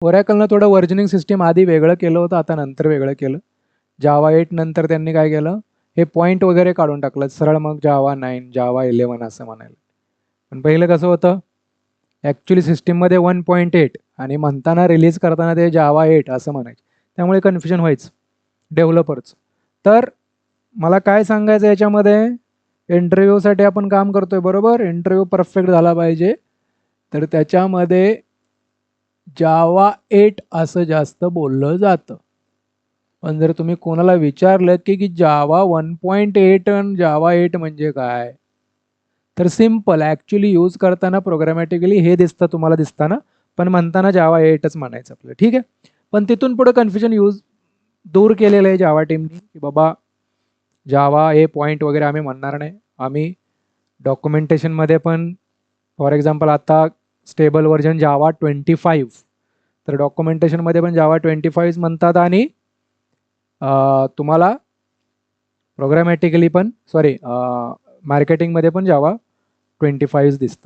ओरॅकलनं थोडं versioning system आधी वेगळं केलं होतं, आता नंतर वेगळं केलं. जावा 8 नंतर त्यांनी काय केलं, हे पॉईंट वगैरे काढून टाकलं, सरळ मग जावा 9, जावा 11 असं म्हणायला. पण पहिलं कसं होतं, ॲक्च्युली सिस्टीममध्ये 1.8 आणि म्हणताना रिलीज करताना ते जावा 8 असं म्हणायचे. त्यामुळे कन्फ्युजन व्हायचं डेव्हलपर्स. तर मला काय सांगायचं याच्यामध्ये, इंटरव्ह्यूसाठी आपण काम करतोय बरोबर, इंटरव्ह्यू परफेक्ट झाला पाहिजे. तर त्याच्यामध्ये जावा 8 असं जास्त बोललं जातं. पण जर तुम्ही कोणाला विचारलं की जावा 1.8 आणि जावा 8 म्हणजे काय, तर सिंपल ॲक्च्युली यूज करताना प्रोग्रामॅटिकली हे दिसतं तुम्हाला दिसताना, पण म्हणताना जावा 8च म्हणायचं आपलं, ठीक आहे. पण तिथून पुढे कन्फ्युजन दूर केलेलं आहे जावा टीमनी, की बाबा जावा हे पॉईंट वगैरे आम्ही म्हणणार नाही. आम्ही डॉक्युमेंटेशनमध्ये पण फॉर एक्झाम्पल आता स्टेबल व्हर्जन जावा 25, तर डॉक्युमेंटेशनमध्ये पण जावा 25 म्हणतात आणि तुम्हाला प्रोग्रामॅटिकली पण मार्केटिंगमध्ये पण जावा 25 दिसतं.